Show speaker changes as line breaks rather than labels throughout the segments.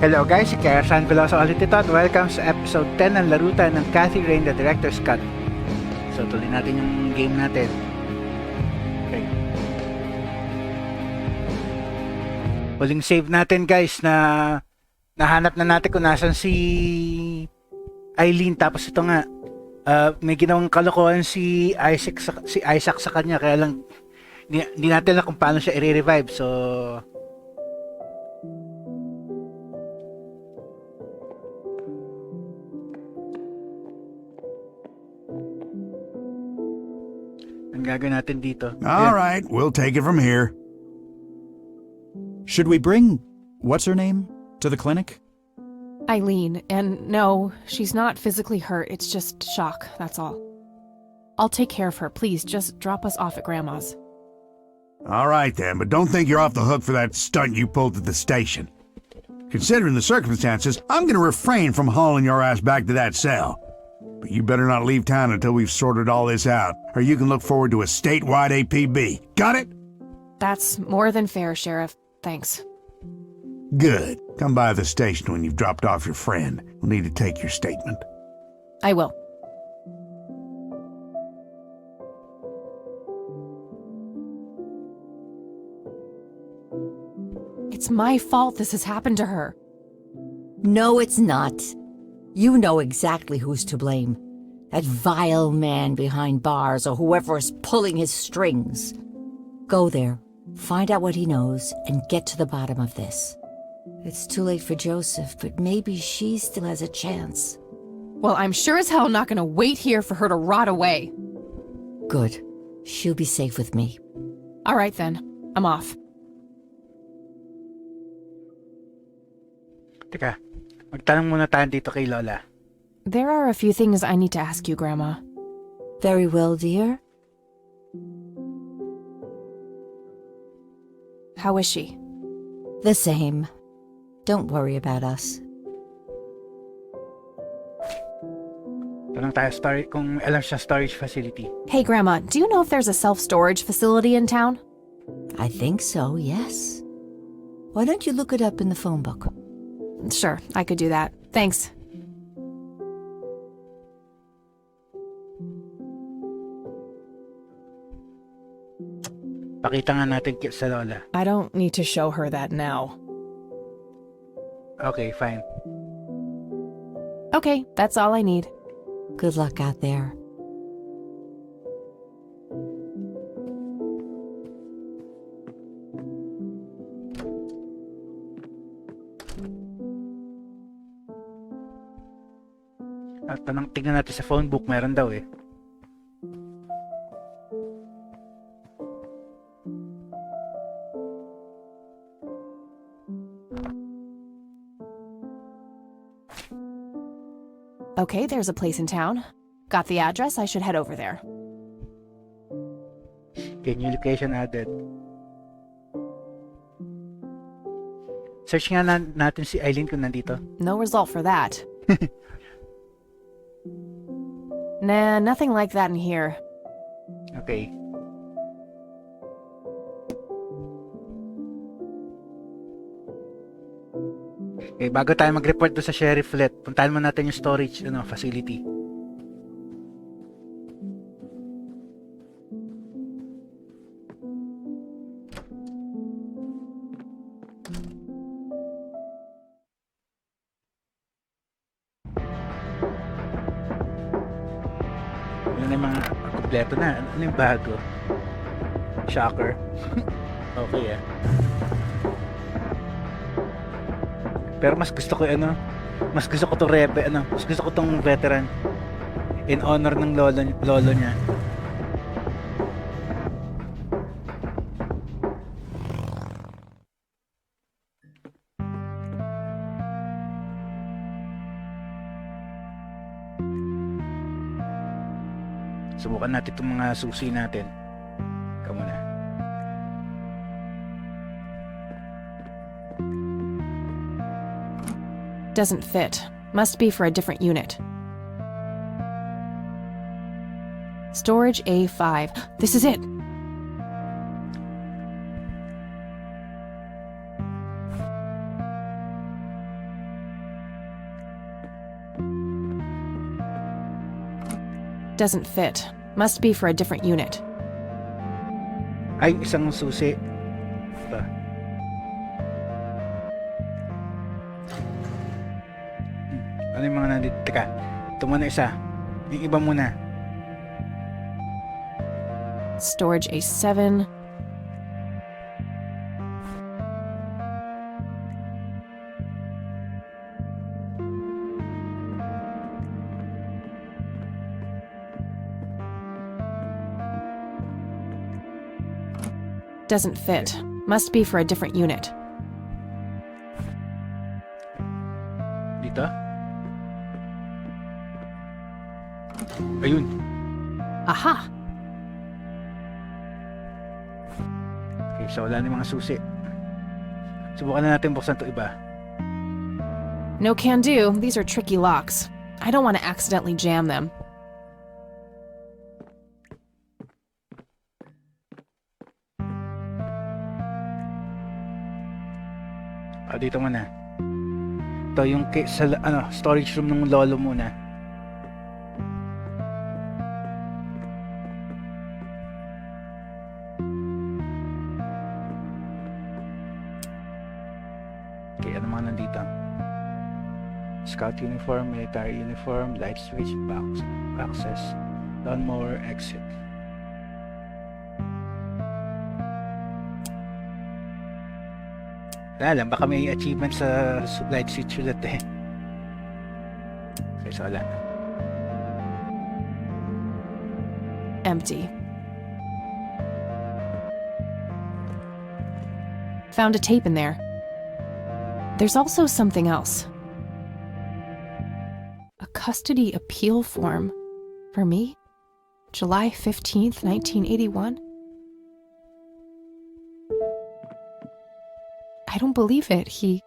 Hello guys, si Kersan Veloso ulit ito at welcome sa episode 10 ng larutan ng Cathy Rain, the Director's Cut. So tuloy natin yung game natin. Okay. Huling save natin guys na nahanap na natin kung nasan si Eileen, tapos ito nga may ginawang kalokohan si Isaac sa kanya, kaya lang hindi natin alam kung paano siya i-revive. So ang gagawin natin dito.
All right, we'll take it from here.
Should we bring what's her name to the clinic?
Eileen, and no, she's not physically hurt, it's just shock, that's all. I'll take care of her, please, just drop us off at Grandma's.
All right then, but don't think you're off the hook for that stunt you pulled at the station. Considering the circumstances, I'm gonna refrain from hauling your ass back to that cell. But you better not leave town until we've sorted all this out, or you can look forward to a statewide APB. Got it?
That's more than fair, Sheriff. Thanks.
Good. Come by the station when you've dropped off your friend. We'll need to take your statement.
I will. It's my fault this has happened to her.
No, it's not. You know exactly who's to blame. That vile man behind bars or whoever is pulling his strings. Go there, find out what he knows, and get to the bottom of this. It's too late for Joseph, but maybe she still has a chance.
Well, I'm sure as hell not gonna wait here for her to rot away.
Good. She'll be safe with me.
All right then, I'm off.
Teka, magtanong muna tayo dito kay Lola.
There are a few things I need to ask you, Grandma.
Very well, dear.
How is she?
The same. Don't worry about us.
Tanong tayo kung alam siya storage facility.
Hey, Grandma, do you know if there's a self-storage facility in town?
I think so, yes. Why don't you look it up in the phone book?
Sure, I could do that. Thanks.
Pakita nga natin sa Lola.
I don't need to show her that now.
Okay, fine.
Okay, that's all I need.
Good luck out there.
At tingnan natin sa phone book, meron daw eh.
Okay, there's a place in town. Got the address, I should head over there.
Okay, new location added. Search nga natin si Eileen kung nandito.
No result for that. Nah, nothing like that in here.
Okay. Okay, bago tayo mag-report doon sa sheriff ulit, puntahan mo natin yung storage facility. Yun na yung mga kompleto na. Ano yung bago? Shocker. Okay Pero mas gusto ko mas gusto ko mas gusto ko tong veteran in honor ng lolo niya. Subukan natin itong mga susi natin. Ikaw muna.
Doesn't fit. Must be for a different unit. Storage A5. This is it. Doesn't fit. Must be for a different unit.
Ay, isang susi. Ito. Ano yung mga nandito? Teka, ito muna isa. Yung iba muna.
Storage A7. Doesn't fit. Must be for a different unit.
Dito. Ayun.
Aha!
Okay, so wala na yung mga susi. Subukan na natin buksan to iba.
No can do. These are tricky locks. I don't want to accidentally jam them.
Dito muna. Ito yung sa storage room ng lolo muna. Okay, ano mga nandito? Scout uniform, military uniform, light switch, box, access, lawnmower, exit. Wala lang, baka may achievement sa light switch ulit eh. Okay, so wala.
Empty. Found a tape in there. There's also something else. A custody appeal form. For me? July 15th, 1981? I don't believe it. He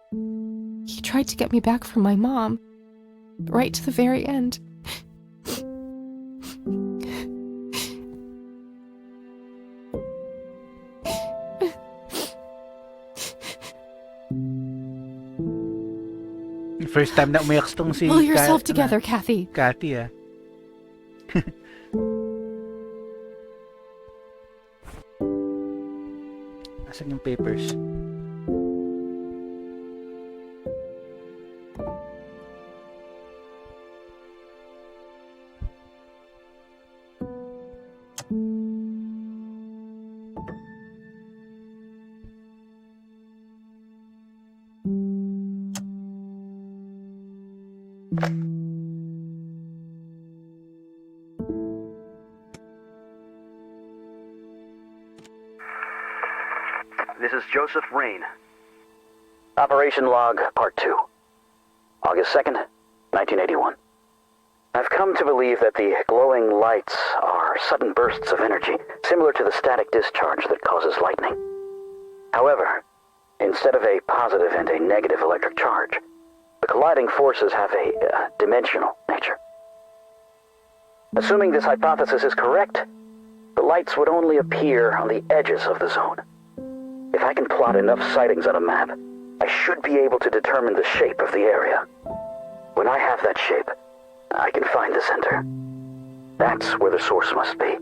tried to get me back from my mom. Right to the very end.
First time na umiyak tong si
Pull yourself together, Kathy.
Kathy ah. Asan yung papers?
This is Joseph Rain. Operation Log, Part 2. August 2nd, 1981. I've come to believe that the glowing lights are sudden bursts of energy, similar to the static discharge that causes lightning. However, instead of a positive and a negative electric charge, the colliding forces have a dimensional nature. Assuming this hypothesis is correct, the lights would only appear on the edges of the zone. If I can plot enough sightings on a map, I should be able to determine the shape of the area. When I have that shape, I can find the center. That's where the source must be.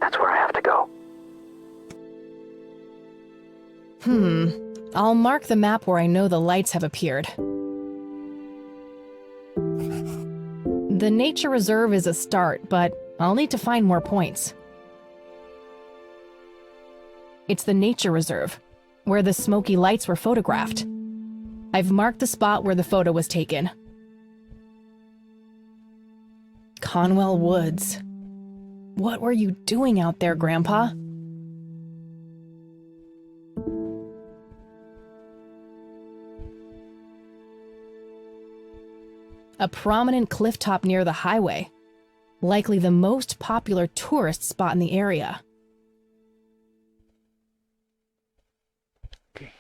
That's where I have to go.
I'll mark the map where I know the lights have appeared. The nature reserve is a start, but I'll need to find more points. It's the nature reserve, where the smoky lights were photographed. I've marked the spot where the photo was taken. Conwell Woods. What were you doing out there, Grandpa? A prominent cliff top near the highway. Likely the most popular tourist spot in the area.
Okay.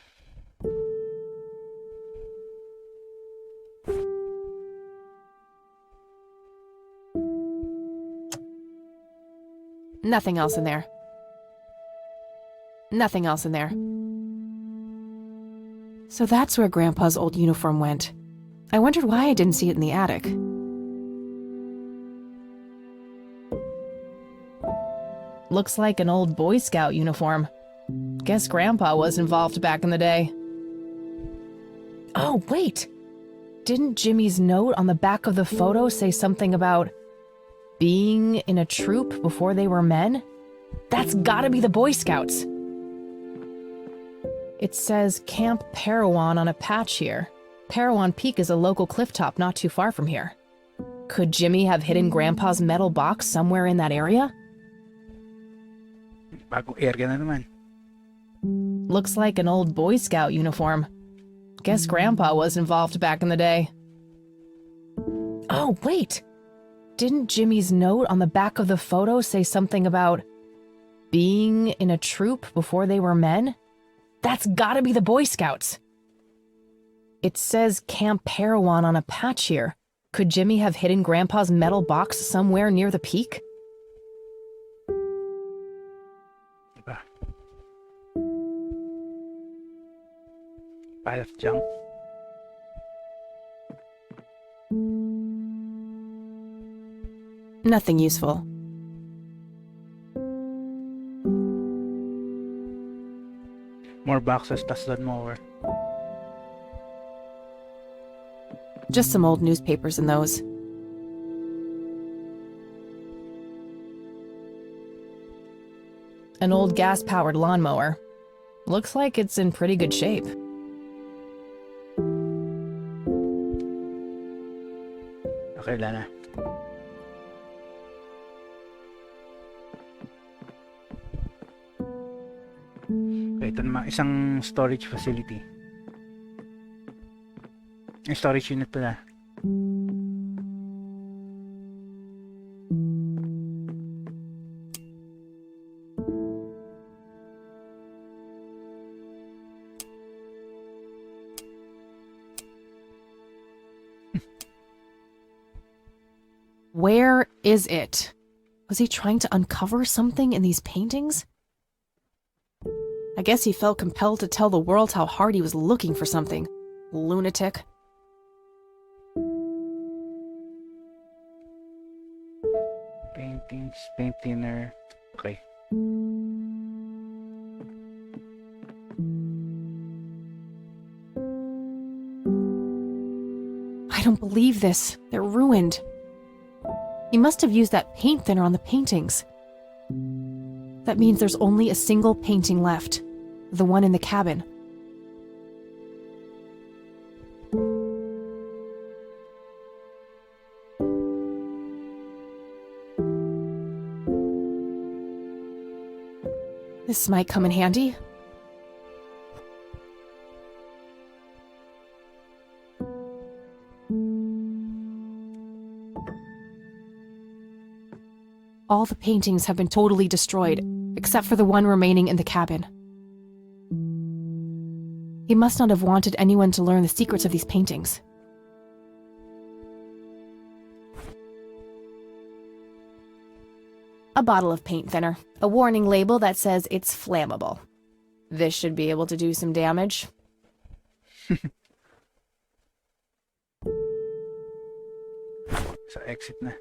Nothing else in there. Nothing else in there. So that's where Grandpa's old uniform went. I wondered why I didn't see it in the attic. Looks like an old Boy Scout uniform. Guess Grandpa was involved back in the day. Oh, wait! Didn't Jimmy's note on the back of the photo say something about being in a troop before they were men? That's gotta be the Boy Scouts! It says Camp Parowan on a patch here. Parowan Peak is a local clifftop not too far from here. Could Jimmy have hidden Grandpa's metal box somewhere in that area?
Bagong area na naman.
Looks like an old Boy Scout uniform. Guess Grandpa was involved back in the day. Oh, wait! Didn't Jimmy's note on the back of the photo say something about being in a troop before they were men? That's gotta be the Boy Scouts! It says Camp Parowan on a patch here. Could Jimmy have hidden Grandpa's metal box somewhere near the peak?
Diba? Pile of junk.
Nothing useful.
More boxes, tas doon more.
Just some old newspapers in those. An old gas-powered lawnmower. Looks like it's in pretty good shape.
Okay, Lana. Okay, ito naman isang storage facility. Yung storage unit pala.
Where is it? Was he trying to uncover something in these paintings? I guess he felt compelled to tell the world how hard he was looking for something. Lunatic.
Paintings, paint thinner. Okay.
I don't believe this. They're ruined. He must have used that paint thinner on the paintings. That means there's only a single painting left. The one in the cabin. This might come in handy. All the paintings have been totally destroyed, except for the one remaining in the cabin. He must not have wanted anyone to learn the secrets of these paintings. A bottle of paint thinner. A warning label that says it's flammable. This should be able to do some damage.
Sa exit na.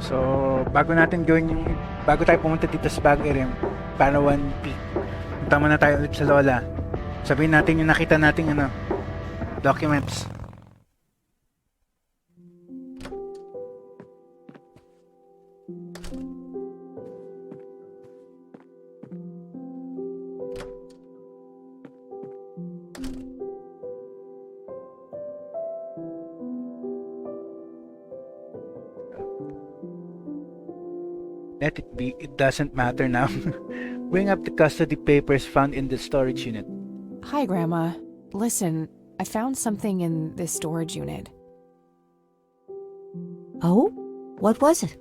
So, bago tayo pumunta dito sa bagong area, Palawan Peak, punta muna tayo ulit sa Lola. Sabihin natin yung nakita nating documents. Let it be, it doesn't matter now. Bring up the custody papers found in the storage unit.
Hi, Grandma. Listen, I found something in this storage unit.
Oh? What was it?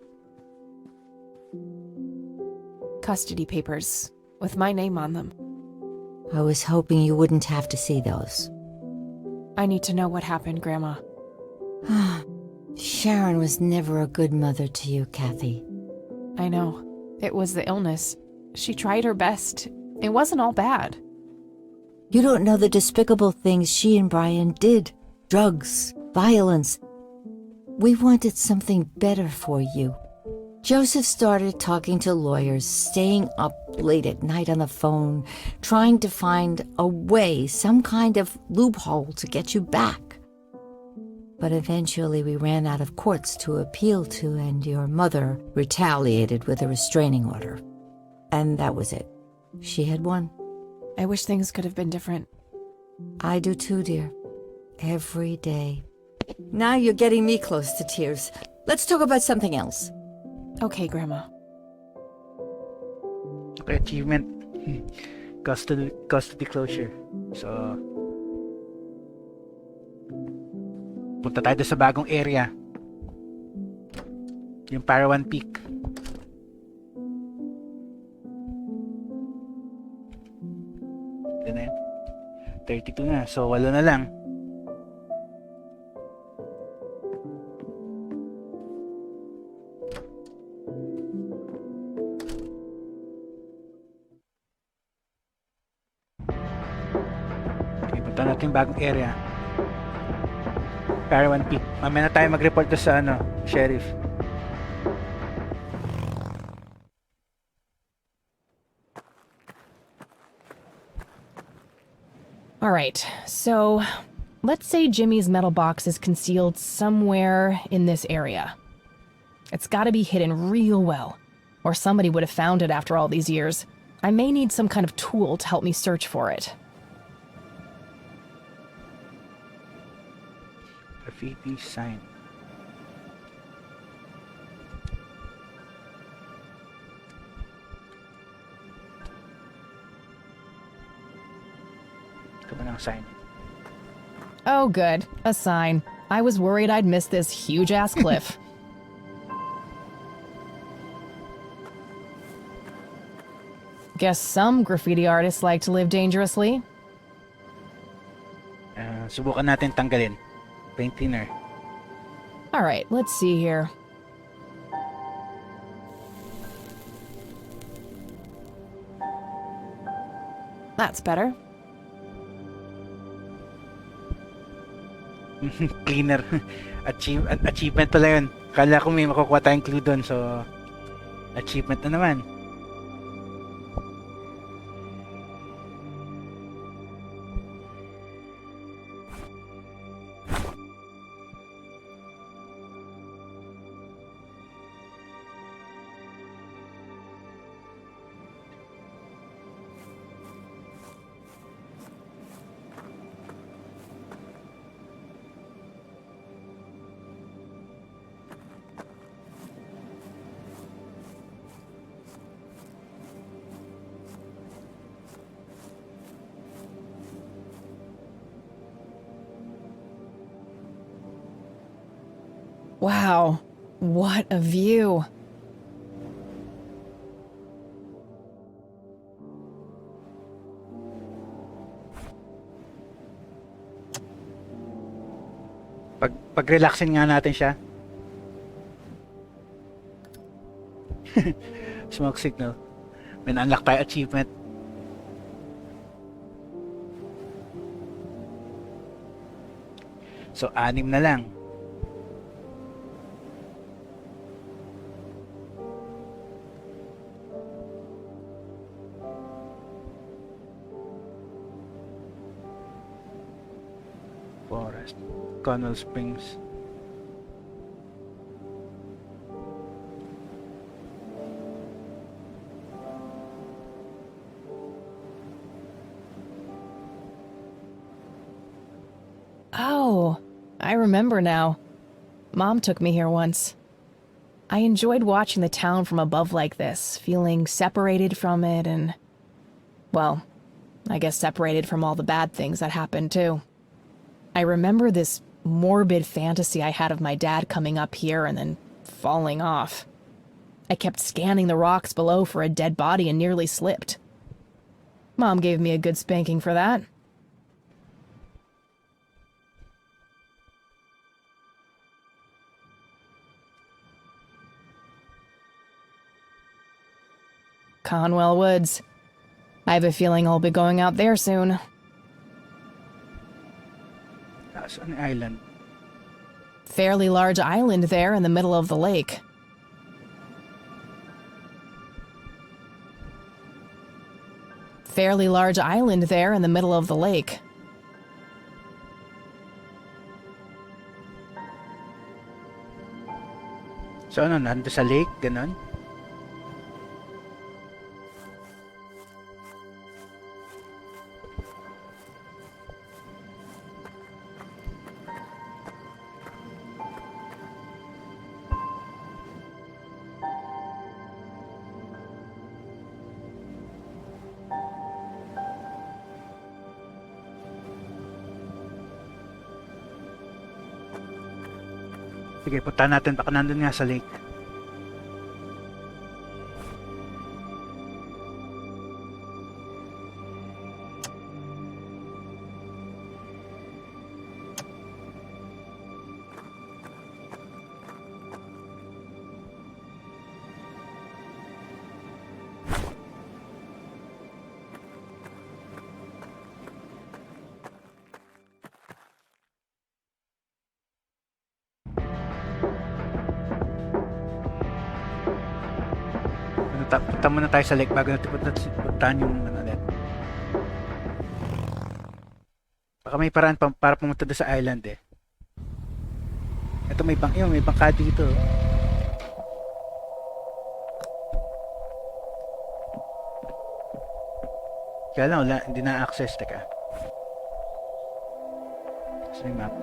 Custody papers, with my name on them.
I was hoping you wouldn't have to see those.
I need to know what happened, Grandma.
Sharon was never a good mother to you, Kathy.
I know. It was the illness. She tried her best. It wasn't all bad.
You don't know the despicable things she and Brian did. Drugs, violence. We wanted something better for you. Joseph started talking to lawyers, staying up late at night on the phone, trying to find a way, some kind of loophole to get you back. But eventually we ran out of courts to appeal to, and your mother retaliated with a restraining order. And that was it. She had won.
I wish things could have been different.
I do too, dear. Every day. Now you're getting me close to tears. Let's talk about something else.
Okay, Grandma.
Okay, achievement. Custody closure. So, punta tayo doon sa bagong area. Yung Parawan Peak. Ito na yun. 32 na. So, 8 na lang. Okay, punta natin yung bagong area. Parawan Peak. Mamaya na tayo mag-report to sa sheriff.
All right, so let's say Jimmy's metal box is concealed somewhere in this area. It's got to be hidden real well, or somebody would have found it after all these years. I may need some kind of tool to help me search for it.
Graffiti sign. Ito ba ng sign?
Oh, good. A sign. I was worried I'd miss this huge-ass cliff. Guess some graffiti artists like to live dangerously.
Subukan natin tanggalin. Paint thinner.
All right, let's see here. That's better.
Cleaner. Achievement pala yun. Kala ko may makukuha tayong clue doon. So, achievement na naman.
Wow, what a view.
Pag-relaxin nga natin siya. Smoke signal. May na-unlock tayo achievement. So, 6 na lang. Forest. Connell Springs.
Oh, I remember now. Mom took me here once. I enjoyed watching the town from above like this, feeling separated from it and, well, I guess separated from all the bad things that happened too. I remember this morbid fantasy I had of my dad coming up here and then falling off. I kept scanning the rocks below for a dead body and nearly slipped. Mom gave me a good spanking for that. Conwell Woods. I have a feeling I'll be going out there soon.
Saan yung island?
Fairly large island there in the middle of the lake. Fairly large island there in the middle of the lake.
So ano, nando sa lake, ganon? Sige, punta natin. Baka nandun nga sa lake. Punta muna tayo sa lake bago natin puntahan yung ano ulit. Baka may paraan para pumunta doon sa island eh. Ito may bangka dito. Kaya lang wala, hindi na-access. Teka. Sa map.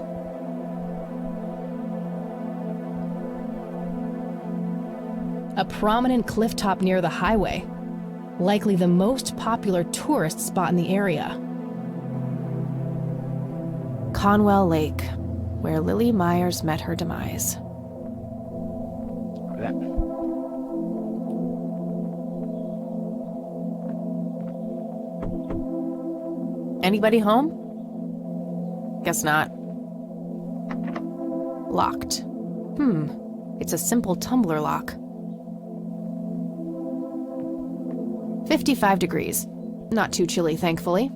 A prominent cliff top near the highway. Likely the most popular tourist spot in the area. Conwell Lake, where Lily Myers met her demise.
Wala.
Anybody home? Guess not. Locked. It's a simple tumbler lock. 55 degrees. Not too chilly, thankfully.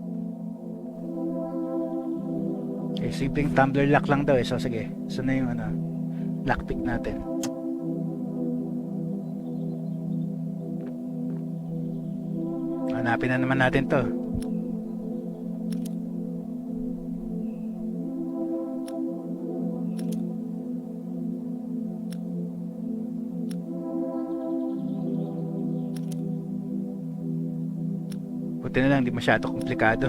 Okay, simpleng tumbler lock lang daw eh. So sige, saan na yung lockpick natin? Hanapin na naman natin to. Buti na lang, hindi masyado komplikado.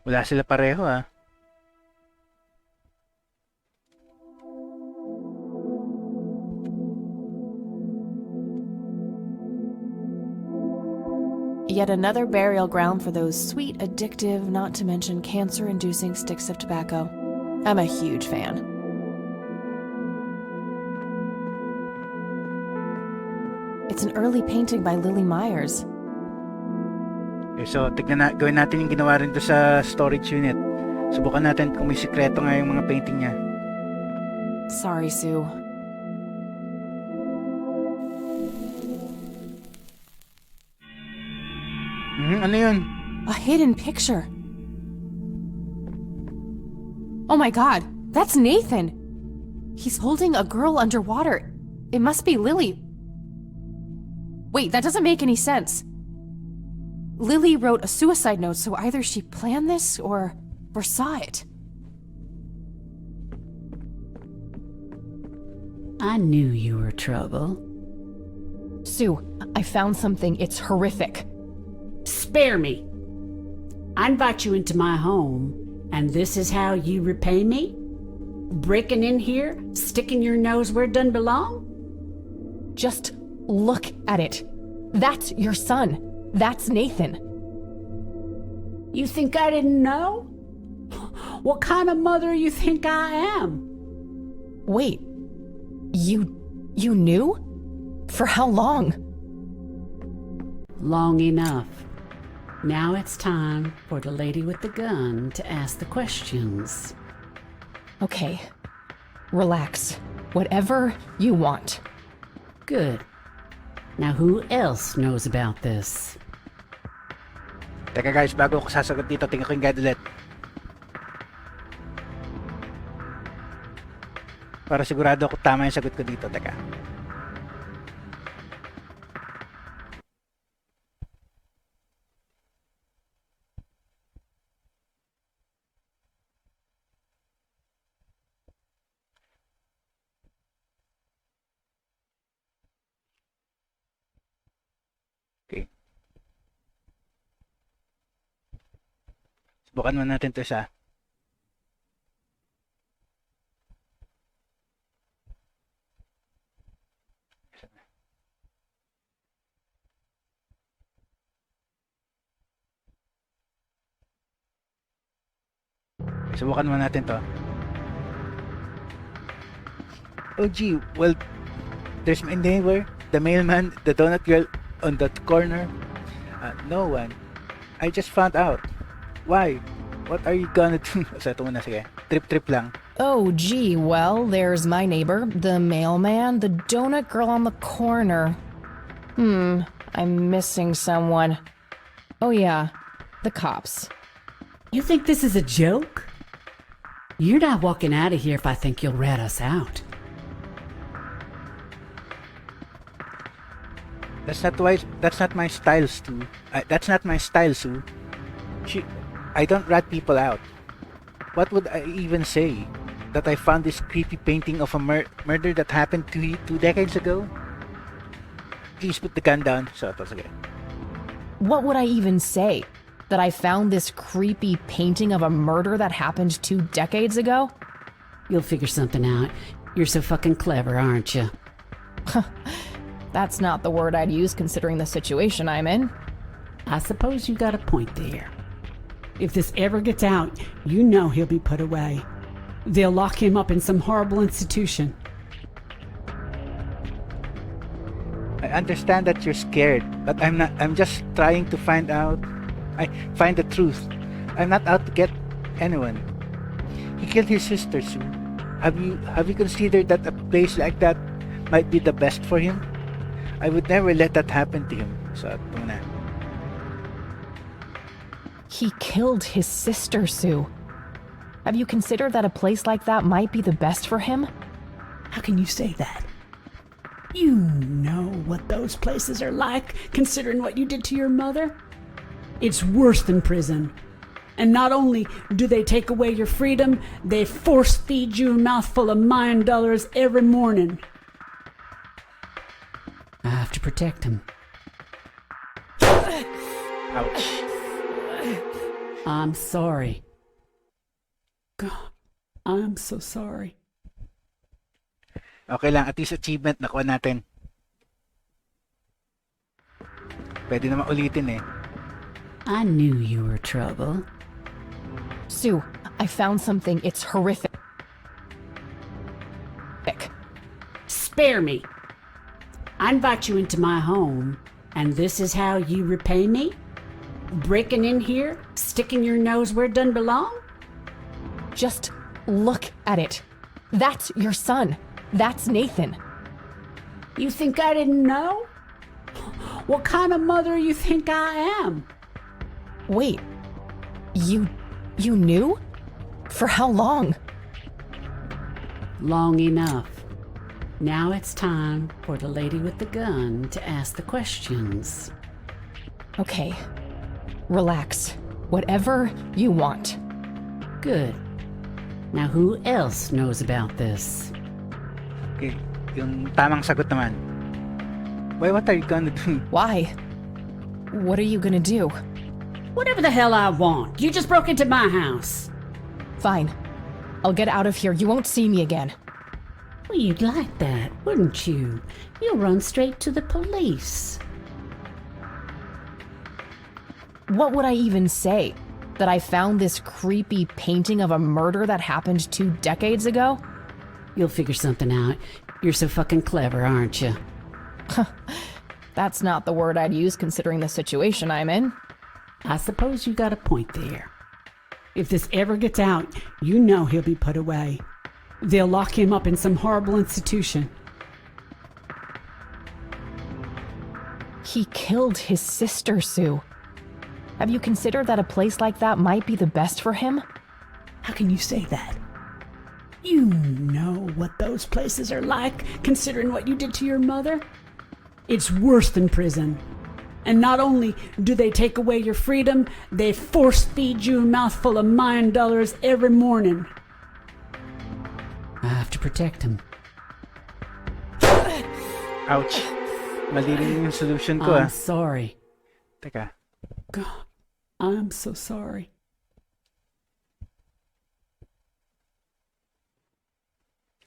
Wala sila pareho ah.
Yet another burial ground for those sweet, addictive, not to mention cancer-inducing sticks of tobacco. I'm a huge fan. It's an early painting by Lily Myers.
Okay, so gawin natin yung ginawa rin doon sa storage unit. Subukan natin kung may sikreto nga yung mga painting niya.
Sorry, Sue.
Ano yun?
A hidden picture. Oh my god, that's Nathan! He's holding a girl underwater. It must be Lily. Wait, that doesn't make any sense. Lily wrote a suicide note, so either she planned this or saw it.
I knew you were trouble.
Sue, I found something. It's horrific.
Spare me. I invite you into my home, and this is how you repay me? Breaking in here, sticking your nose where it doesn't belong?
Just look at it. That's your son. That's Nathan.
You think I didn't know? What kind of mother you think I am?
Wait, you knew? For how long?
Long enough. Now it's time for the lady with the gun to ask the questions.
Okay. Relax. Whatever you want.
Good. Now who else knows about this?
Teka guys, bago ako sasagot dito, tingnan ko yung guide ulit. Para sigurado ako tama yung sagot ko dito. Teka. Okay. Subukan mo natin to isa. Subukan mo natin to. Oh gee, well, there's my neighbor, the mailman, the donut girl on that corner. No one. I just found out. Why? What are you gonna do? So, ito muna, sige. Trip lang.
Oh, gee, well, there's my neighbor, the mailman, the donut girl on the corner. I'm missing someone. Oh yeah, the cops.
You think this is a joke? You're not walking out of here if I think you'll rat us out.
That's not my style, Stu. That's not my style, Sue. I don't rat people out. What would I even say? That I found this creepy painting of a murder that happened 2 decades ago? Please put the gun down. So, ito, sige.
What would I even say? That I found this creepy painting of a murder that happened 2 decades ago?
You'll figure something out. You're so fucking clever, aren't you?
That's not the word I'd use considering the situation I'm in.
I suppose you got a point there. If this ever gets out, you know he'll be put away. They'll lock him up in some horrible institution.
I understand that you're scared, but I'm not. I'm just trying to find the truth. I'm not out to get anyone. He killed his sister, Sue. Have you considered that a place like that might be the best for him? I would never let that happen to him. So, ito na.
He killed his sister, Sue. Have you considered that a place like that might be the best for him?
How can you say that? You know what those places are like, considering what you did to your mother. It's worse than prison. And not only do they take away your freedom, they force feed you a mouthful of mine dollars every morning. I have to protect him.
Ouch.
I'm sorry. God, I'm so sorry.
Okay lang, at least achievement nakuha natin. Pwede naman ulitin eh.
I knew you were trouble.
Sue, I found something. It's horrific.
Spare me. I invite you into my home, and this is how you repay me? Breaking in here, sticking your nose where it doesn't belong?
Just look at it. That's your son. That's Nathan.
You think I didn't know? What kind of mother you think I am?
Wait, you knew? For how long?
Long enough. Now it's time for the lady with the gun to ask the questions.
Okay, relax. Whatever you want.
Good. Now who else knows about this?
Okay, yung tamang sagot naman. Why, what are you gonna do?
Why? What are you gonna do?
Whatever the hell I want. You just broke into my house.
Fine. I'll get out of here. You won't see me again.
Well, you'd like that, wouldn't you? You'll run straight to the police.
What would I even say? That I found this creepy painting of a murder that happened 2 decades ago?
You'll figure something out. You're so fucking clever, aren't you?
That's not the word I'd use considering the situation I'm in.
I suppose you got a point there. If this ever gets out, you know he'll be put away. They'll lock him up in some horrible institution.
He killed his sister, Sue. Have you considered that a place like that might be the best for him?
How can you say that? You know what those places are like, considering what you did to your mother? It's worse than prison. And not only do they take away your freedom, they force feed you a mouthful of Mayan dollars every morning. I have to protect him.
Ouch. Mali rin yung solution ko
I'm sorry.
Teka.
God, I'm so sorry.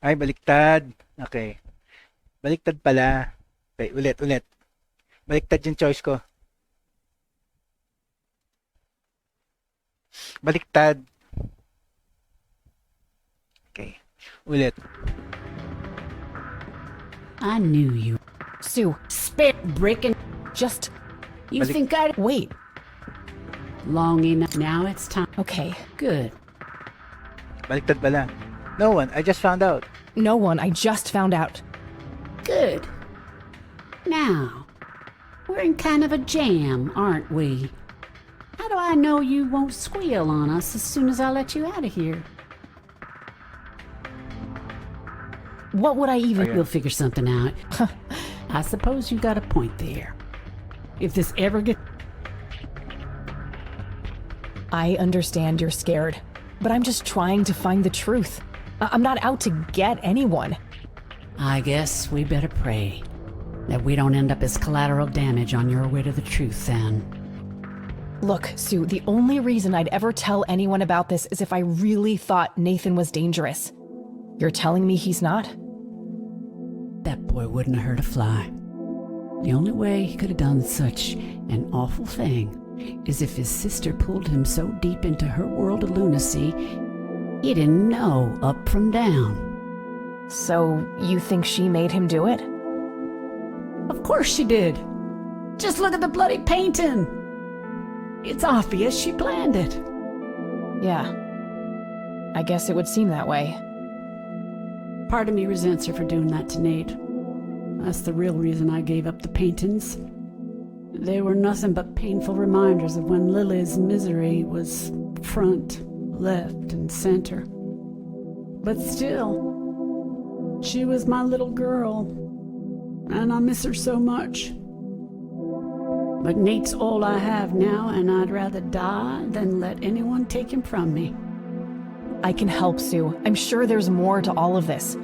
Ay, baliktad. Okay. Baliktad pala. Okay, ulit. Baliktad yung choice ko. Baliktad. Okay. Ulit.
I knew you.
Sue,
Spit brickin'.
just
You think I'd
wait.
long enough? Now it's time.
Okay.
Good.
Baliktad pala. No one. I just found out.
No one, I just found out.
Good. Now, we're in kind of a jam, aren't we? How do I know you won't squeal on us as soon as I let you out of here?
What would I even...
We'll figure something out. I suppose you got a point there. If this ever gets...
I understand you're scared, but I'm just trying to find the truth. I'm not out to get anyone.
I guess we better pray that we don't end up as collateral damage on your way to the truth then.
Look, Sue, the only reason I'd ever tell anyone about this is if I really thought Nathan was dangerous. You're telling me he's not?
That boy wouldn't have hurt a fly. The only way he could have done such an awful thing is if his sister pulled him so deep into her world of lunacy, he didn't know up from down.
So, you think she made him do it?
Of course she did. Just look at the bloody painting. It's obvious she planned it.
Yeah. I guess it would seem that way.
Part of me resents her for doing that to Nate. That's the real reason I gave up the paintings. They were nothing but painful reminders of when Lily's misery was front, left, and center. But still, she was my little girl, and I miss her so much. But Nate's all I have now, and I'd rather die than let anyone take him from me.
I can help, Sue. I'm sure there's more to all of this.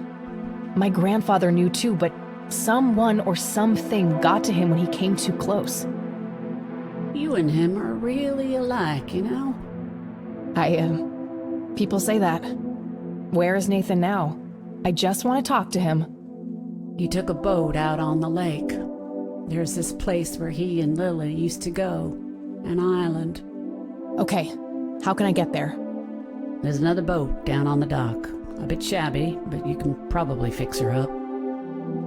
My grandfather knew too, but someone or something got to him when he came too close.
You and him are really alike, you know?
People say that. Where is Nathan now? I just want to talk to him.
He took a boat out on the lake. There's this place where he and Lily used to go. An island.
Okay, how can I get there?
There's another boat down on the dock. A bit shabby, but you can probably fix her up.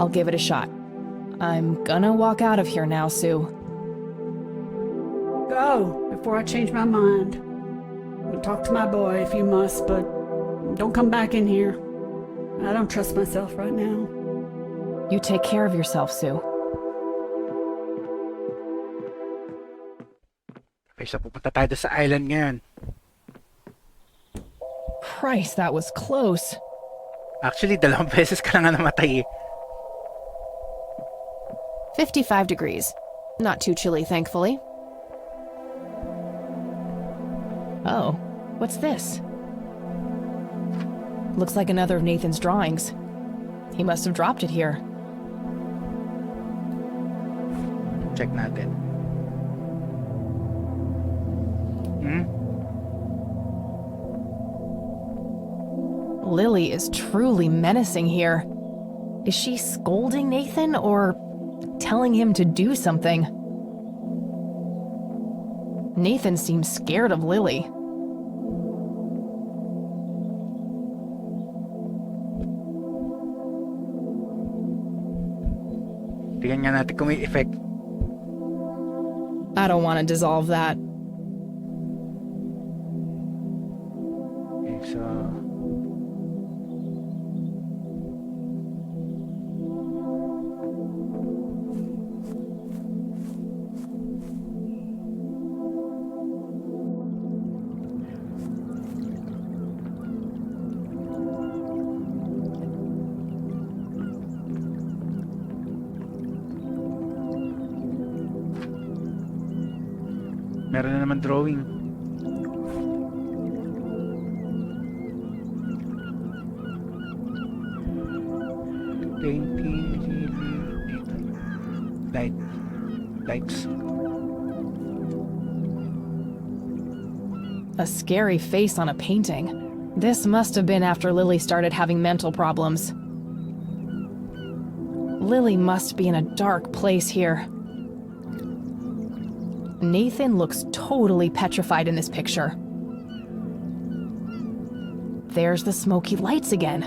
I'll give it a shot. I'm gonna walk out of here now, Sue.
Go, before I change my mind. Talk to my boy if you must, but don't come back in here. I don't trust myself right now.
You take care of yourself, Sue.
Okay, so pupunta tayo doon sa island ngayon.
Christ, that was close.
Actually, 2 beses ka na nga namatay eh.
55 degrees. Not too chilly, thankfully. Oh, what's this? Looks like another of Nathan's drawings. He must have dropped it here.
Check natin.
Lily is truly menacing here. Is she scolding Nathan or telling him to do something? Nathan seems scared of Lily.
Tingnan nga natin kung may effect.
I don't want to dissolve that.
Okay, so... Meron na naman drawing. Painting, lights.
A scary face on a painting. This must have been after Lily started having mental problems. Lily must be in a dark place here. Nathan looks totally petrified in this picture. There's the smoky lights again.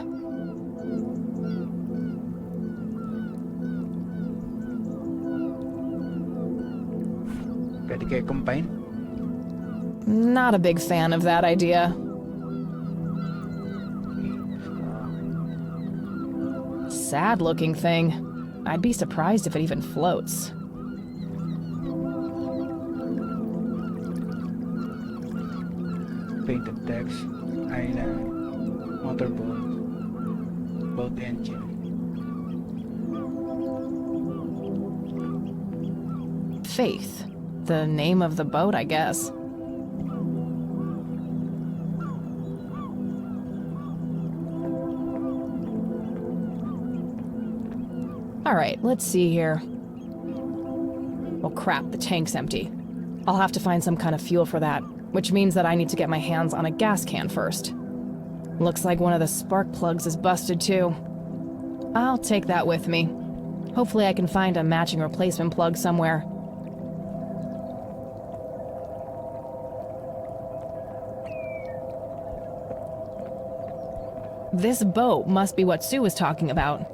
Pwede kayo combine?
Not a big fan of that idea. Sad looking thing. I'd be surprised if it even floats.
Painted text, island, motorboat, boat engine.
Faith. The name of the boat, I guess. Alright, let's see here. Oh crap, the tank's empty. I'll have to find some kind of fuel for that, which means that I need to get my hands on a gas can first. Looks like one of the spark plugs is busted too. I'll take that with me. Hopefully I can find a matching replacement plug somewhere. This boat must be what Sue was talking about.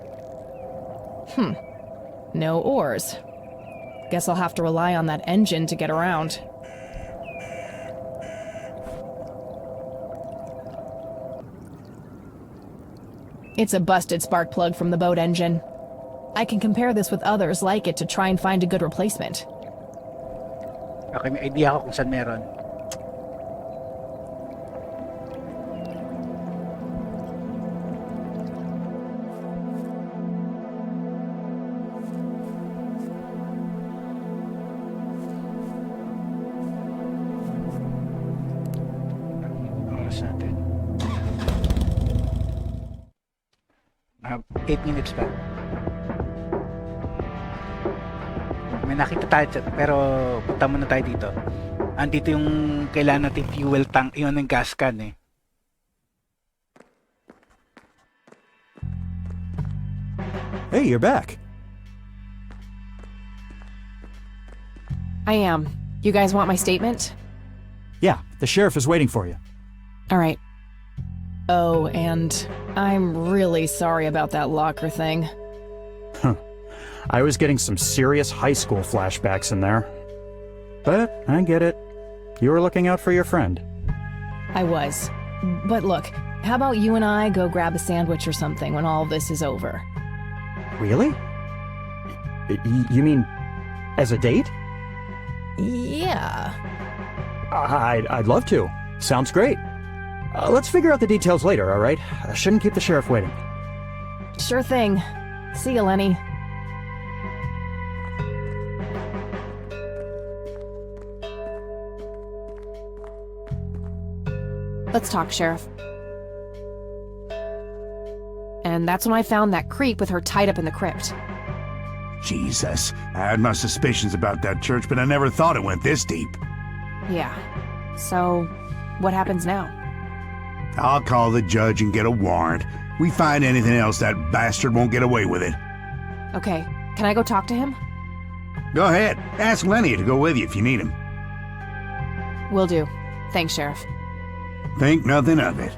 No oars. Guess I'll have to rely on that engine to get around. It's a busted spark plug from the boat engine. I can compare this with others like it to try and find a good replacement.
Okay, may idea ako kung saan meron. Oras natin. 8 minutes pa. May nakita tayo pero punta muna tayo dito. Andito yung kailangan natin fuel tank, yun yung gas can eh.
Hey, you're back.
I am. You guys want my statement?
Yeah, the sheriff is waiting for you.
All right. Oh, and I'm really sorry about that locker thing.
I was getting some serious high school flashbacks in there. But I get it. You were looking out for your friend.
I was. But look, how about you and I go grab a sandwich or something when all of this is over?
Really? You mean as a date?
Yeah.
I'd love to. Sounds great. Let's figure out the details later, all right? I shouldn't keep the sheriff waiting.
Sure thing. See you, Lenny. Let's talk, Sheriff. And that's when I found that creep with her tied up in the crypt.
Jesus, I had my suspicions about that church, but I never thought it went this deep.
Yeah. So, what happens now?
I'll call the judge and get a warrant. We find anything else, that bastard won't get away with it.
Okay, can I go talk to him?
Go ahead. Ask Lenny to go with you if you need him.
Will do. Thanks, Sheriff.
Think nothing of it.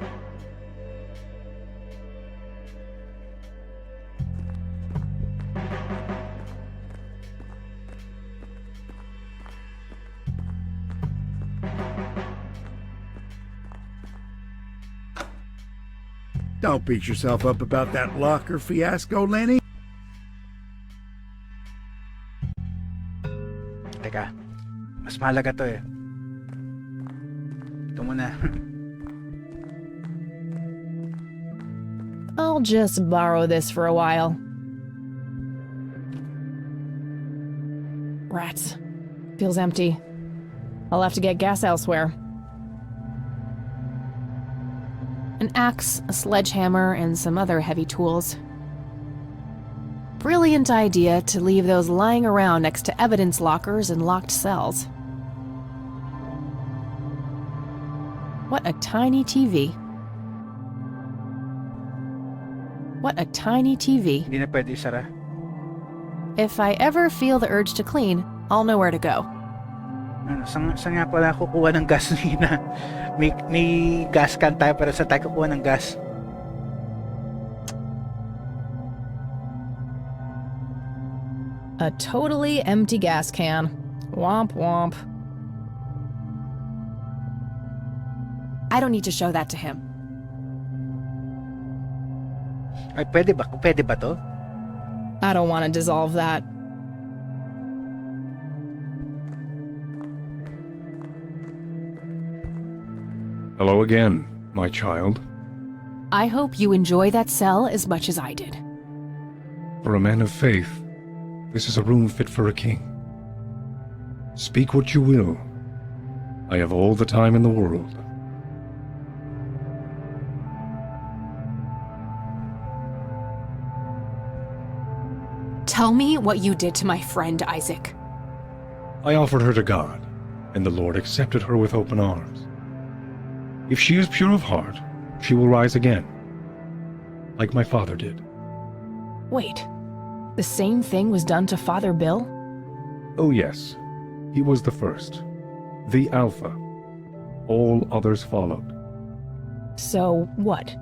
Don't beat yourself up about that locker fiasco, Lenny.
Teka, mas mahalaga to eh. Ito muna.
I'll just borrow this for a while. Rats. Feels empty. I'll have to get gas elsewhere. An axe, a sledgehammer, and some other heavy tools. Brilliant idea to leave those lying around next to evidence lockers and locked cells. What a tiny TV. What a tiny TV.
Hindi na pwede isara.
If I ever feel the urge to clean, I'll know where to go.
Ano, saan nga pala kukuha ng gasolina? May gas can tayo, pero saan tayo kukuha ng gas?
A totally empty gas can. Womp womp. I don't need to show that to him.
Ay, pwede ba? Pwede ba to?
I don't want to dissolve that.
Hello again, my child.
I hope you enjoy that cell as much as I did.
For a man of faith, this is a room fit for a king. Speak what you will. I have all the time in the world.
Tell me what you did to my friend Isaac.
I offered her to God, and the Lord accepted her with open arms. If she is pure of heart, she will rise again, like my father did.
Wait, the same thing was done to Father Bill?
Oh yes, he was the first, the Alpha. All others followed.
So what?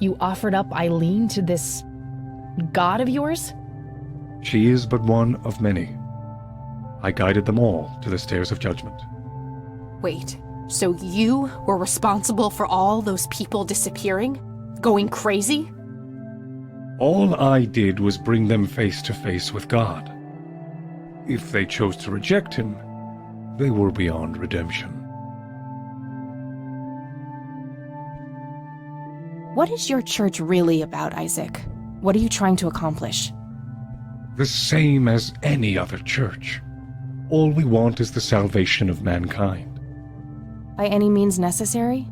You offered up Eileen to this god of yours?
She is but one of many. I guided them all to the stairs of judgment.
Wait, so you were responsible for all those people disappearing? Going crazy?
All I did was bring them face to face with God. If they chose to reject him, they were beyond redemption.
What is your church really about, Isaac? What are you trying to accomplish?
The same as any other church. All we want is the salvation of mankind.
By any means necessary?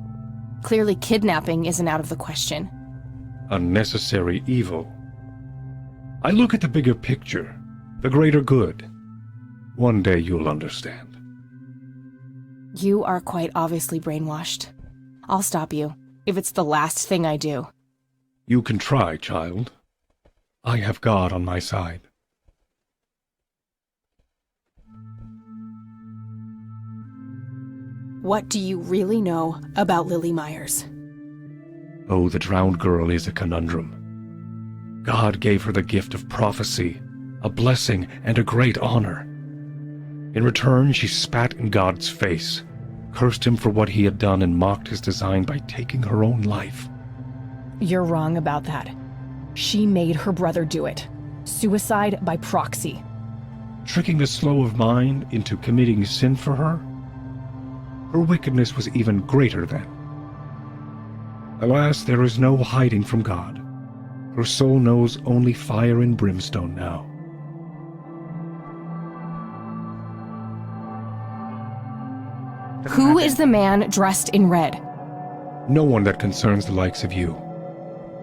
Clearly kidnapping isn't out of the question.
Unnecessary evil. I look at the bigger picture, the greater good. One day you'll understand.
You are quite obviously brainwashed. I'll stop you, if it's the last thing I do.
You can try, child. I have God on my side.
What do you really know about Lily Myers?
Oh, the drowned girl is a conundrum. God gave her the gift of prophecy, a blessing, and a great honor. In return, she spat in God's face, cursed him for what he had done, and mocked his design by taking her own life.
You're wrong about that. She made her brother do it. Suicide by proxy.
Tricking the slow of mind into committing sin for her? Her wickedness was even greater then. Alas, there is no hiding from God. Her soul knows only fire and brimstone now.
Who is the man dressed in red?
No one that concerns the likes of you.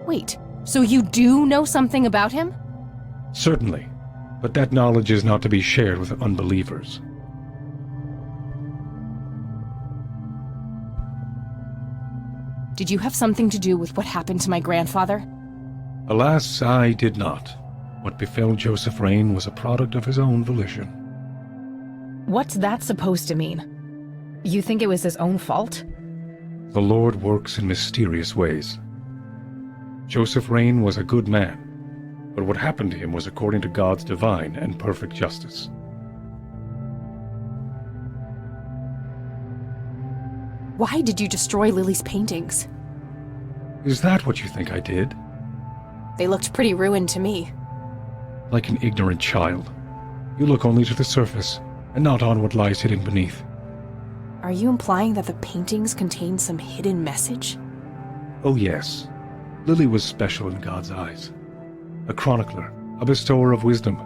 Wait, so you do know something about him?
Certainly, but that knowledge is not to be shared with unbelievers.
Did you have something to do with what happened to my grandfather?
Alas, I did not. What befell Joseph Rain was a product of his own volition.
What's that supposed to mean? You think it was his own fault?
The Lord works in mysterious ways. Joseph Rain was a good man, but what happened to him was according to God's divine and perfect justice.
Why did you destroy Lily's paintings?
Is that what you think I did?
They looked pretty ruined to me.
Like an ignorant child. You look only to the surface, and not on what lies hidden beneath.
Are you implying that the paintings contain some hidden message?
Oh yes, Lily was special in God's eyes. A chronicler, a bestower of wisdom.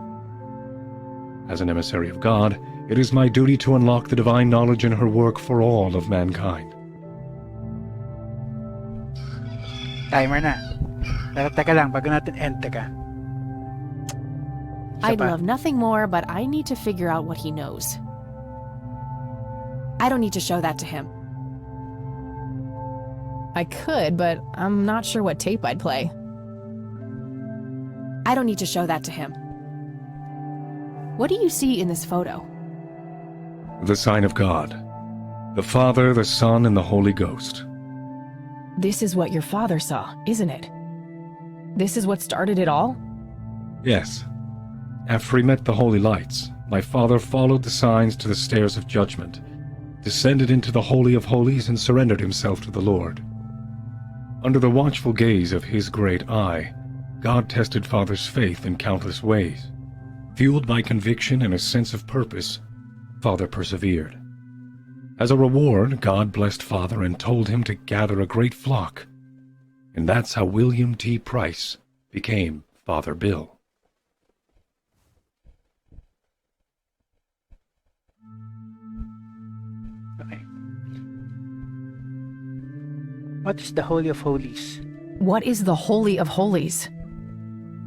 As an emissary of God, it is my duty to unlock the divine knowledge in her work for all of mankind.
Timer na. Pero teka lang, bago natin end, teka. Isa
I'd
pa.
love nothing more, but I need to figure out what he knows. I don't need to show that to him. I could, but I'm not sure what tape I'd play. I don't need to show that to him. What do you see in this photo?
The sign of God. The Father, the Son, and the Holy Ghost.
This is what your father saw, isn't it? This is what started it all?
Yes. After he met the holy lights, my father followed the signs to the stairs of judgment, descended into the Holy of Holies, and surrendered himself to the Lord. Under the watchful gaze of his great eye, God tested Father's faith in countless ways. Fueled by conviction and a sense of purpose, Father persevered. As a reward, God blessed Father and told him to gather a great flock. And that's how William T. Price became Father Bill.
Okay. What is the Holy of Holies?
What is the Holy of Holies?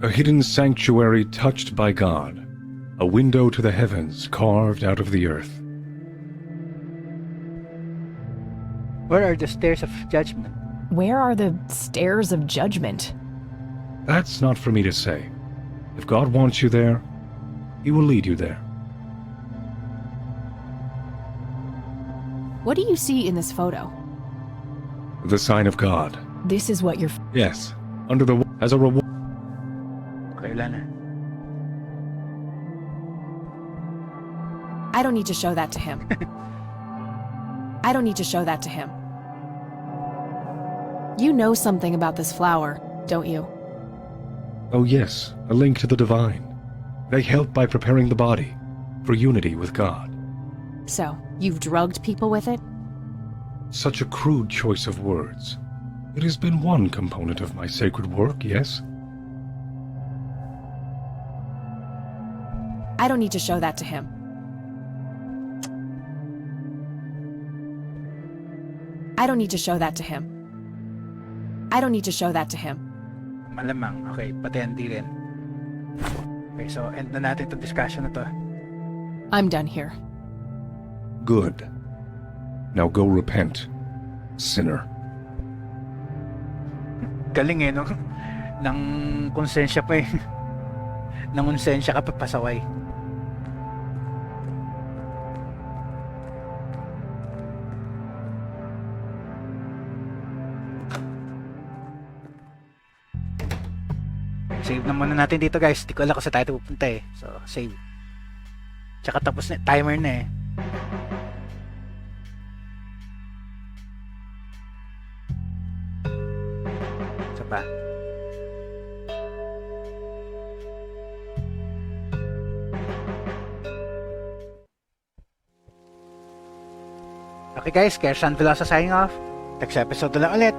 A hidden sanctuary touched by God, a window to the heavens carved out of the earth.
Where are the stairs of judgment?
Where are the stairs of judgment?
That's not for me to say. If God wants you there, he will lead you there.
What do you see in this photo?
The sign of God.
This is what your
Yes, under the as a reward.
Okay, wala na.
I don't need to show that to him. I don't need to show that to him. You know something about this flower, don't you?
Oh yes, a link to the divine. They help by preparing the body for unity with God.
So, you've drugged people with it?
Such a crude choice of words. It has been one component of my sacred work, yes?
I don't need to show that to him. I don't need to show that to him. I don't need to show that to him.
Malamang. Okay, pati hindi rin. Okay, so end na natin itong discussion na to.
I'm done here.
Good. Now go repent, sinner.
Galing eh, no? Nang konsensya pa eh. Nang konsensya ka pa pasaway. Save na muna natin dito guys. Di ko alam kung saan tayo pupunta eh. So, save. Tsaka tapos na, timer na eh. Isa pa. Okay guys, kaya Sean Velosa signing off. Next episode na lang ulit.